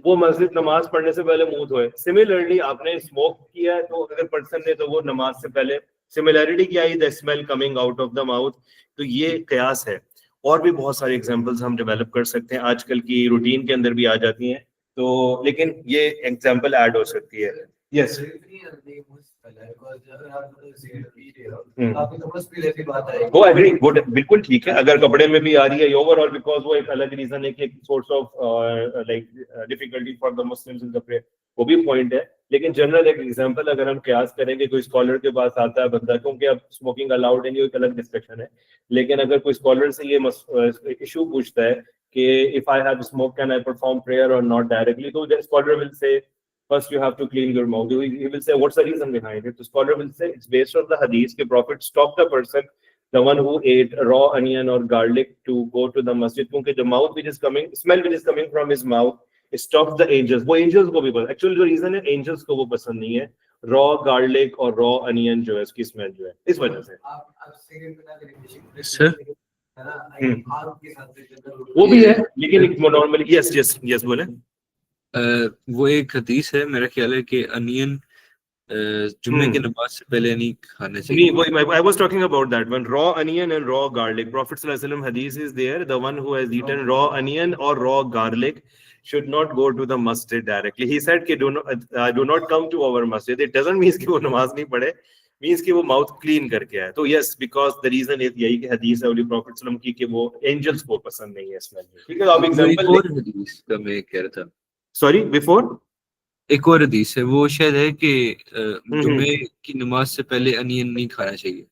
वो मस्जिद नमाज पढ़ने से पहले मुंह धोए। सिमिलरली आपने स्मोक किया तो अगर पर्सन ने, तो वो नमाज से पहले, सिमिलैरिटी क्या है? The smell coming out of the mouth. तो ये कयास है। और भी बहुत सारे एग्जांपल्स हम डेवलप कर सकते हैं, आजकल की रूटीन के अंदर भी आ जाती हैं, तो लेकिन ये एग्जांपल ऐड हो सकती है। यस। वो एग्री, वो बिल्कुल ठीक है, अगर कपड़े में भी आ रही है ओवरऑल, बिकॉज वो एक अलग रीजन है कि source of like difficulty for the Muslims in कपड़े, वो भी पॉइंट है। लेकिन जनरल एक एग्जांपल अगर हम कयास करेंगे, कोई स्कॉलर के पास आता है बंदा, क्योंकि अब स्मोकिंग अलाउड है, ये एक अलग डिस्कशन है, लेकिन अगर कोई स्कॉलर से ये इशू पूछता है कि if I have smoke can I perform prayer और नॉट डायरेक्टली, तो the scholar will say first you have to clean your mouth. He will say, what's the reason behind it? The scholar will say, it's based on the hadith. The Prophet stopped the person, the one who ate raw onion or garlic, to go to the masjid. Because the mouth which is coming, smell which is coming from his mouth, it stops the angels. वो angels को भी पसंद, actually जो reason है, angels को वो पसंद नहीं है, raw garlic और raw onion जो है, उसकी smell जो है, इस वजह से। सर वो भी है, लेकिन नॉर्मली यस बोले। वो एक हदीस है, मेरा ख्याल है कि अनियन जुम्मे की नमाज से पहले नहीं खाना चाहिए। नहीं, I was talking about that one, raw onion and raw garlic. Prophet sallallahu alaihi wasallam hadith is there, the one who has eaten raw onion or raw garlic should not go to the masjid directly. He said कि do not come to our masjid. It doesn't mean कि वो नमाज नहीं पढ़े, means कि वो mouth clean करके आए। तो yes, because the reason is यही कि हदीस है होली प्रॉफिट सल्लम की कि वो एंजल्स को पसंद नहीं है स्मेल। ठीक है, आप एग्जांपल और हदीस का मैं कह रहा था, सॉरी बिफोर एक और हदीस है, वो शायद है कि जुम्मे की नमाज से पहले अनियन नहीं खाना चाहिए।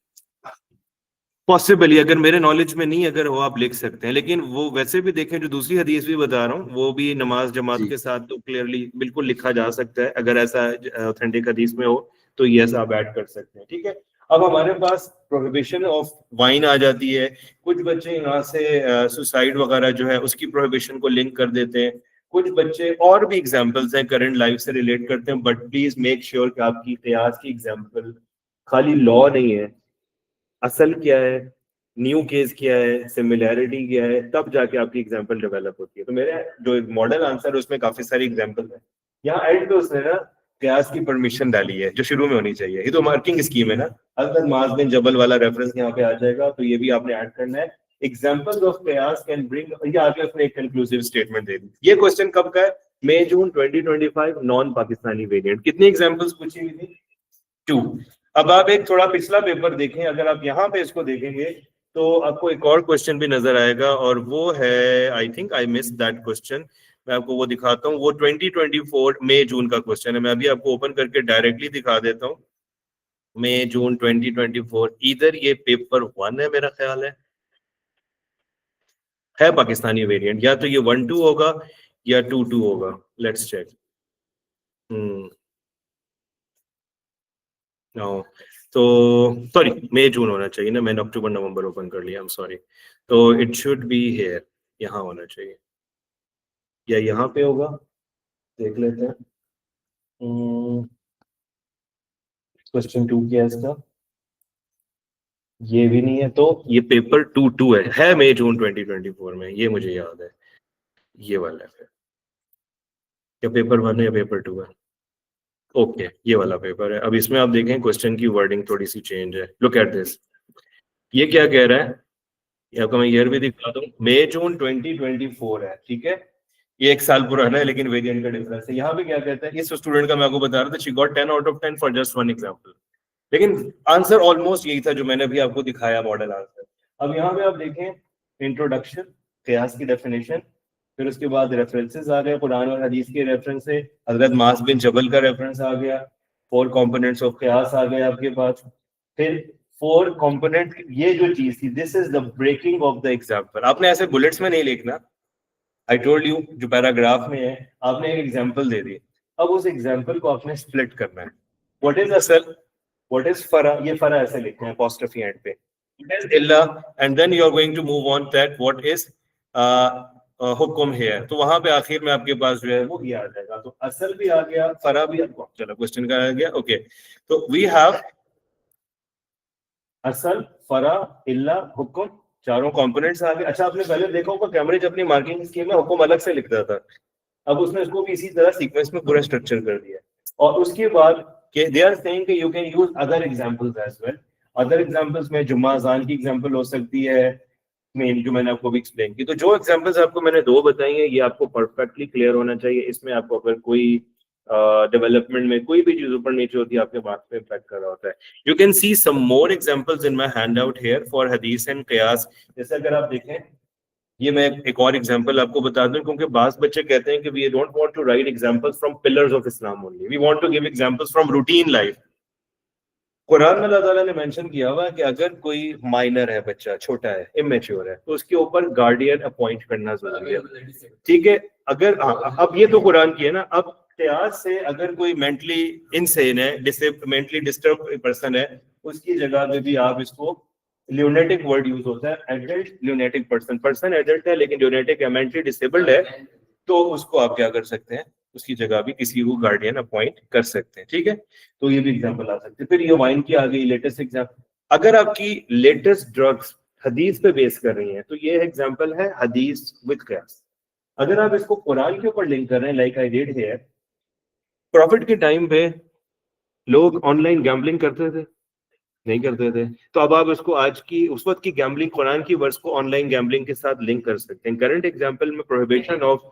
पॉसिबली, अगर मेरे नॉलेज में नहीं, अगर हो आप लिख सकते हैं, लेकिन वो वैसे भी देखें, जो दूसरी हदीस भी बता रहा हूँ, वो भी नमाज जमात के साथ तो क्लियरली बिल्कुल लिखा जा सकता है। अगर ऐसा ऑथेंटिक हदीस में हो तो यस आप ऐड कर सकते हैं। ठीक है, अब हमारे पास प्रोहिबिशन ऑफ वाइन आ जाती है। कुछ बच्चे यहाँ से सुसाइड वगैरह जो है उसकी प्रोहिबिशन को लिंक कर देते हैं। कुछ बच्चे, और भी एग्जाम्पल्स हैं करंट लाइफ से रिलेट करते हैं, बट प्लीज मेक श्योर कि आपकी कयास की एग्जाम्पल खाली लॉ नहीं है, असल क्या है, न्यू केस क्या है, सिमिलैरिटी क्या है, तब जाके आपकी एग्जाम्पल डेवलप होती है। तो मेरे जो मॉडल आंसर है उसमें काफी सारी एग्जाम्पल है। यहाँ एंड पे उसने ना कयास की परमिशन डाली है, जो शुरू में होनी चाहिए। ये तो मार्किंग स्कीम है ना, अगर माज बिन जबल वाला रेफरेंस यहाँ पे आ जाएगा, तो ये भी आपने ऐड करना है। एग्जाम्पल्स ऑफ कयास कैन ब्रिंग, ये आगे उसने एक कंक्लूसिव स्टेटमेंट दे दी। ये क्वेश्चन कब का है? मई जून 2025, नॉन पाकिस्तानी वेरिएंट। कितनी एग्जाम्पल्स पूछी हुई थी? 2। अब आप एक थोड़ा पिछला पेपर देखें, अगर आप यहाँ पे इसको देखेंगे तो आपको एक और क्वेश्चन भी नजर आएगा, और वो है, I think I miss that question, मैं आपको वो दिखाता हूँ। वो 2024 मई जून का क्वेश्चन है, मैं अभी आपको ओपन करके डायरेक्टली दिखा देता हूँ। मई जून 2024, इधर ये पेपर 1 है मेरा ख्याल है पाकिस्तानी वेरिएंट, या तो ये 1-2 होगा या 2-2 होगा, लेट्स चेक। तो सॉरी, मई जून होना चाहिए ना, मैंने अक्टूबर नवंबर ओपन कर लिया, आई एम सॉरी। तो इट शुड बी हियर, यहाँ होना चाहिए, या यहाँ पे होगा, देख लेते हैं। क्वेश्चन 2 क्या है इसका? ये भी नहीं है, तो ये पेपर 2-2 है मई जून 2024 में, ये मुझे याद है, ये वाला है। या पेपर 1 है या पेपर 2 है? ओके, ये वाला पेपर है। अब इसमें आप देखें क्वेश्चन की वर्डिंग थोड़ी सी चेंज है, लुक एट दिस। ये क्या कह रहा है, आपको मैं ईयर भी दिखा दूं, मई जून 2024 है, ठीक है, ये 1 साल पुराना है, लेकिन वेरिएंट का डिफरेंस है। यहाँ पे क्या कहता है, इस स्टूडेंट का मैं आपको बता रहा था, she got 10 out of 10 for just 1 example, लेकिन आंसर ऑलमोस्ट यही था जो मैंने भी आपको दिखाया मॉडल आंसर। अब यहाँ पे आप देखें, इंट्रोडक्शन, कयास की डेफिनेशन, फिर उसके बाद रेफरेंसेस आ गए, कुरान और हदीस के रेफरेंस से, हजरत मास बिन जबल का रेफरेंस आ गया, 4 कंपोनेंट्स ऑफ कयास आ गए आपके पास, फिर 4 कंपोनेंट, ये जो चीज थी, this is the breaking of the example. आपने ऐसे बुलेट्स में नहीं लिखना, आई टोल्ड यू, जो पैराग्राफ में है, आपने एक एग्जांपल दे दी, अब उस एग्जांपल को आपने स्प्लिट करना है। व्हाट इज असल, What is fara? ये fara ऐसे लिखते हैं apostrophe end पे. It is illa, and then you are going to move on that what is हुक्म है, तो वहां पे आखिर में आपके पास जो है वो ये आ जाएगा. तो असल भी आ गया, फरा भी आ गया. चलो क्वेश्चन का आ गया. ओके, तो वी हैव असल, फरा, इल्ला, हुक्म, चारों कंपोनेंट्स आ गए. अच्छा, आपने पहले देखा होगा कैम्ब्रिज अपनी मार्किंग स्कीम में हुक्म अलग से लिखता था. अब उसने इसको भी इसी तरह सीक्वेंस में पूरा स्ट्रक्चर कर दिया. और उसके बाद कि दे आर सेइंग कि you can use other examples as well. Other examples में जुम्मा अज़ान की एग्जांपल हो सकती है, मेन जो मैंने आपको भी एक्सप्लेन की. तो जो एग्जांपल्स आपको मैंने दो बताई हैं, ये आपको परफेक्टली क्लियर होना चाहिए. इसमें आपको अगर कोई डेवलपमेंट में कोई भी चीज ऊपर नीचे होती है, आपके मार्क्स पे इम्पैक्ट कर रहा होता है. You can see some more examples in my handout here for Hadith and qiyas. जैसे अगर आप देखें, ये मैं एक और एग्जांपल आपको बता दूं, क्योंकि बाज़ बच्चे कहते हैं कि we don't want to write examples from pillars of Islam only, we want to give examples from routine life. Quran में अल्लाह ताला ने मेंशन किया हुआ है कि अगर कोई माइनर है, बच्चा छोटा है, इमेच्योर है, तो उसके ऊपर गार्डियन अपॉइंट करना जरूरी है. ठीक है, अगर अब ये तो कुरान की है ना. अब क़ियास से अगर कोई मेंटली इनसेन है, मेंटली डिस्टर्ब पर्सन है, उसकी जगह पे भी आप इसको ल्यूनेटिक वर्ड यूज होता है, एडल्ट ल्यूनेटिक पर्सन एडल्ट है लेकिन ल्यूनेटिक है, मेंटली डिसेबल्ड है, तो उसको आप क्या कर सकते हैं, उसकी जगह भी किसी को गार्डियन अपॉइंट कर सकते हैं. ठीक है, तो ये भी एग्जांपल आ सकते हैं. फिर ये वाइन की आ गई लेटेस्ट एग्जांपल. अगर आपकी लेटेस्ट ड्रग्स हदीस पे बेस कर रही हैं, तो ये एग्जांपल है हदीस विद क़ियास. अगर आप इसको कुरान के ऊपर लिंक कर रहे हैं, like I did here, profit के टाइम पे लोग ऑनलाइन गैम्बलिंग करते थे, नहीं करते थे, तो अब आप इसको आज की उस वक्त की गैम्बलिंग, कुरान की वर्स को ऑनलाइन गैम्बलिंग के साथ लिंक कर सकते हैं. करंट एग्जांपल में प्रोहिबिशन ऑफ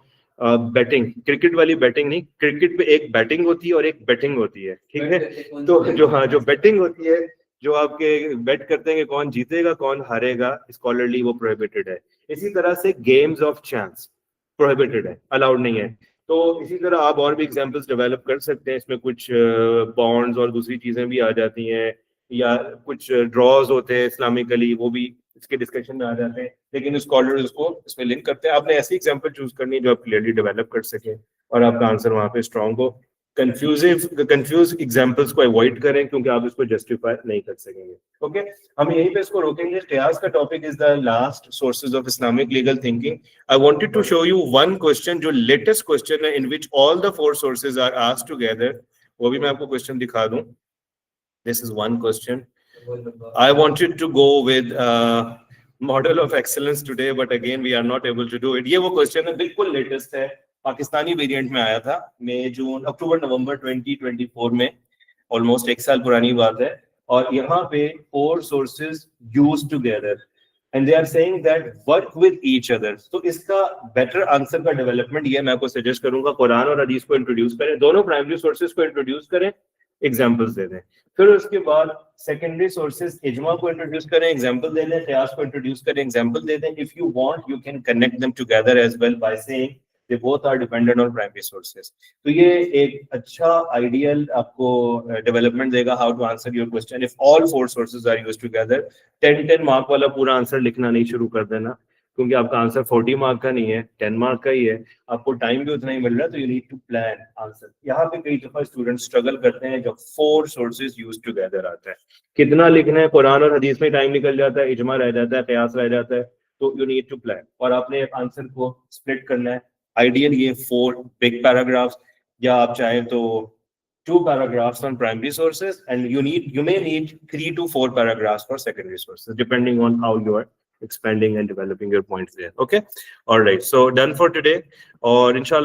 बैटिंग, क्रिकेट वाली बैटिंग नहीं, क्रिकेट पे एक बैटिंग होती है और एक बैटिंग होती है. ठीक है, तो जो बैटिंग होती है, जो आपके बेट करते हैं कि कौन जीतेगा कौन हारेगा, स्कॉलरली वो प्रोहिबिटेड है. इसी तरह से गेम्स ऑफ चांस प्रोहिबिटेड है, अलाउड नहीं है. तो इसी तरह आप और भी एग्जांपल्स डेवलप कर सकते हैं. इसमें कुछ बॉन्ड्स और दूसरी चीजें भी आ जाती हैं, या कुछ ड्रॉज होते हैं इस्लामिकली, वो भी इसके डिस्कशन में आ जाते हैं, लेकिन स्कॉलर उसको इसमें लिंक करते हैं. आपने ऐसी एग्जांपल चूज करनी है जो आप क्लियरली डेवलप कर सके और आपका आंसर वहां पे स्ट्रांग हो. कंफ्यूज एग्जांपल्स को अवॉइड करें, क्योंकि आप इसको जस्टिफाई नहीं कर सकेंगे. ओके, हम यहीं पे इसको रोकेंगे. क़ियास का topic is the last sources of Islamic legal thinking. I wanted to show you one question, जो लेटेस्ट क्वेश्चन है, in which all the four sources are asked together. वो भी मैं आपको क्वेश्चन दिखा दूं. This is one question. I wanted to go with model of excellence today, but again we are not able to do it. ये वो question है, बिल्कुल लेटेस्ट है, पाकिस्तानी वेरिएंट में आया था मई, जून, अक्टूबर, नवंबर 2024 में. ऑलमोस्ट एक साल पुरानी बात है. और यहाँ पे 4 sources used together and they are saying that work with each other. तो इसका बेटर आंसर का डेवलपमेंट ये मैं आपको सजेस्ट करूंगा, कुरान और हदीस को इंट्रोड्यूस करें, दोनों प्राइमरी सोर्सेज को इंट्रोड्यूस करें, एग्जाम्पल्स दे दें. फिर उसके बाद सेकेंडरी सोर्सेज इजमा को इंट्रोड्यूस करें, एग्जाम्पल दे दें, क़ियास को इंट्रोड्यूस करें, एग्जाम्पल दे दें. If you want you can connect them together as well by saying they both are dependent on primary sources. तो ये एक अच्छा आइडियल आपको डेवलपमेंट देगा how to answer your question. If all 4 sources are used together, 10 mark वाला पूरा answer लिखना नहीं शुरू कर देना, क्योंकि आपका आंसर 40 मार्क का नहीं है, 10 मार्क का ही है. आपको टाइम भी उतना ही मिल रहा है, तो you need to plan answer. यहाँ पे कई दफा स्टूडेंट स्ट्रगल करते हैं जब 4 सोर्सेज यूज टुगेदर आता है. कितना लिखना है, कुरान और हदीस में टाइम निकल जाता है, इजमा रह जाता है, क़ियास रह जाता है. तो यू नीड टू प्लान, और आपने आंसर को स्प्लिट करना है. आइडियल ये 4 बिग पैराग्राफ्स, या आप चाहें तो 2 paragraphs on primary sources, and you may need 3 to 4 paragraphs for secondary sources, depending on how you are expanding and developing your points there. Okay, all right, so done for today, or inshallah